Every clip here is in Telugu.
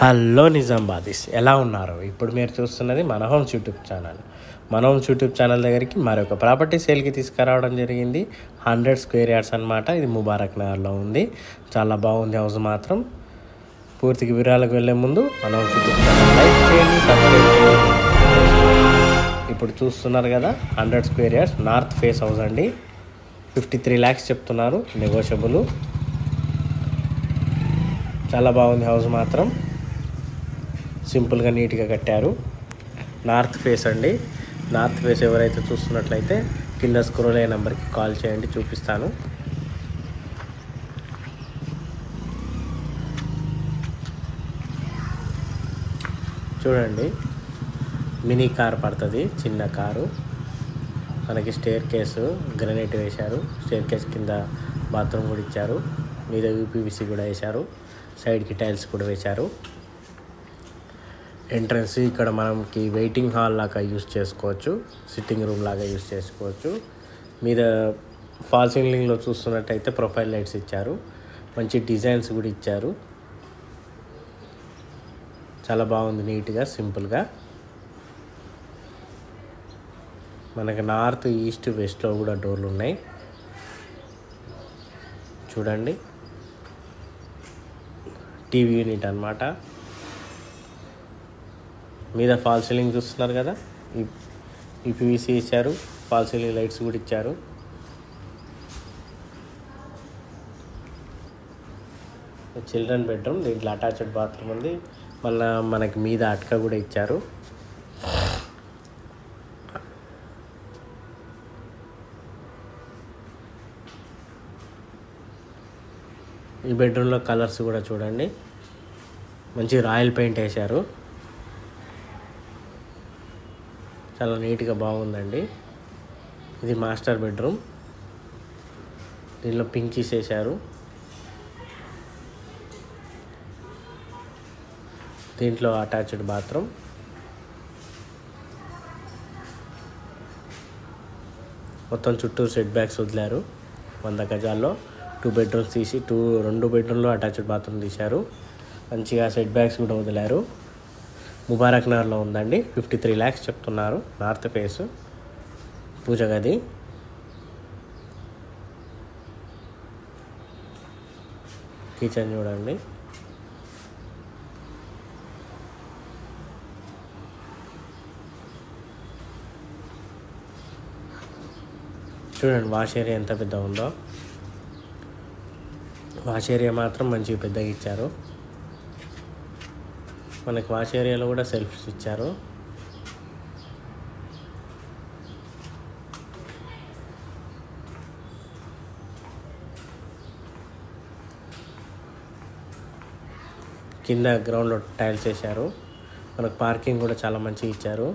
హలో నిజామాబాదీస్ ఎలా ఉన్నారు? ఇప్పుడు మీరు చూస్తున్నది మన హోమ్స్ యూట్యూబ్ ఛానల్. మన హోమ్స్ యూట్యూబ్ ఛానల్ దగ్గరికి మరొక ప్రాపర్టీ సేల్కి తీసుకురావడం జరిగింది. 100 స్క్వేర్ యార్డ్స్ అనమాట. ఇది ముబారక్ నగర్లో ఉంది. చాలా బాగుంది హౌస్ మాత్రం. పూర్తిగా వివరాలకు వెళ్ళే ముందు మన హోమ్స్ యూట్యూబ్ ఛానల్ లైక్ చేయండి, సబ్స్క్రైబ్ చేయండి. ఇప్పుడు చూస్తున్నారు కదా, 100 square yards north face house అండి. 53 lakhs చెప్తున్నారు, నెగోషియబుల్. చాలా బాగుంది హౌస్ మాత్రం. సింపుల్గా నీట్గా కట్టారు. నార్త్ ఫేస్ అండి. నార్త్ ఫేస్ ఎవరైతే చూస్తున్నట్లయితే కింద స్క్రోల్ అయ్యే నెంబర్కి కాల్ చేయండి, చూపిస్తాను. చూడండి, మినీ కార్ పడుతుంది, చిన్న కారు. మనకి స్టేర్ కేసు గ్రనైట్ వేశారు. స్టేర్ కేస్ కింద బాత్రూమ్ కూడా ఇచ్చారు. మీద యూపీవీసీ కూడా వేశారు. సైడ్కి టైల్స్ కూడా వేశారు. ఎంట్రన్స్ ఇక్కడ మనకి వెయిటింగ్ హాల్ లాగా యూస్ చేసుకోవచ్చు, సిట్టింగ్ రూమ్ లాగా యూస్ చేసుకోవచ్చు. మీద ఫాల్ సీలింగ్లో చూస్తున్నట్టయితే ప్రొఫైల్ లైట్స్ ఇచ్చారు. మంచి డిజైన్స్ కూడా ఇచ్చారు. చాలా బాగుంది, నీట్గా సింపుల్గా. మనకి నార్త్, ఈస్ట్, వెస్ట్లో కూడా డోర్లు ఉన్నాయి. చూడండి, టీవీ యూనిట్ అన్నమాట. మీద ఫాల్ సీలింగ్ చూస్తున్నారు కదా, ఈ పీవీసీ ఇచ్చారు. ఫాల్ సీలింగ్ లైట్స్ కూడా ఇచ్చారు. చిల్డ్రన్ బెడ్రూమ్, దీంట్లో అటాచ్డ్ బాత్రూమ్ ఉంది. మళ్ళీ మనకి మీద అటక కూడా ఇచ్చారు. ఈ బెడ్రూమ్లో కలర్స్ కూడా చూడండి, మంచి రాయల్ పెయింట్ వేశారు. చాలా నీట్గా బాగుందండి. ఇది మాస్టర్ బెడ్రూమ్. దీనిలో పింకీస్ వేశారు. దీంట్లో అటాచ్డ్ బాత్రూమ్. మొత్తం చుట్టూ సెట్ బ్యాక్స్ వదిలారు. 100 గజాల్లో 2 bedrooms తీసి 2 bedroomలో అటాచ్డ్ బాత్రూమ్ తీశారు. మంచిగా సెట్ బ్యాక్స్ కూడా వదిలారు. ముబారక్ నగర్లో ఉందండి. 53 lakhs చెప్తున్నారు. నార్త్ ఫేస్, పూజ గది. కిచెన్ చూడండి. చూడండి వాష్ ఏరియా ఎంత పెద్ద ఉందో. వాష్ ఏరియా మాత్రం మంచిగా పెద్దగా ఇచ్చారు. మనకి వాష్ ఏరియాలో కూడా సెల్ఫ్స్ ఇచ్చారు. కింద గ్రౌండ్లో టైల్స్ వేశారు. మనకు పార్కింగ్ కూడా చాలా మంచిగా ఇచ్చారు.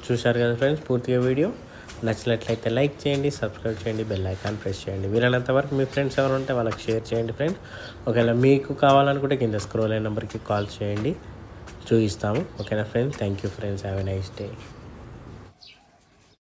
చూశారు కదా ఫ్రెండ్స్ పూర్తిగా వీడియో. నచ్చినట్లయితే లైక్ చేయండి, సబ్స్క్రైబ్ చేయండి, బెల్ ఐకాన్ ప్రెస్ చేయండి. వీలైనంత వరకు మీ ఫ్రెండ్స్ ఎవరు ఉంటే వాళ్ళకి షేర్ చేయండి ఫ్రెండ్స్. ఒకవేళ మీకు కావాలనుకుంటే కింద స్క్రోల్ అయిన నెంబర్కి కాల్ చేయండి, చూపిస్తాము. ఓకేనా friends? Thank you friends. Have a nice day.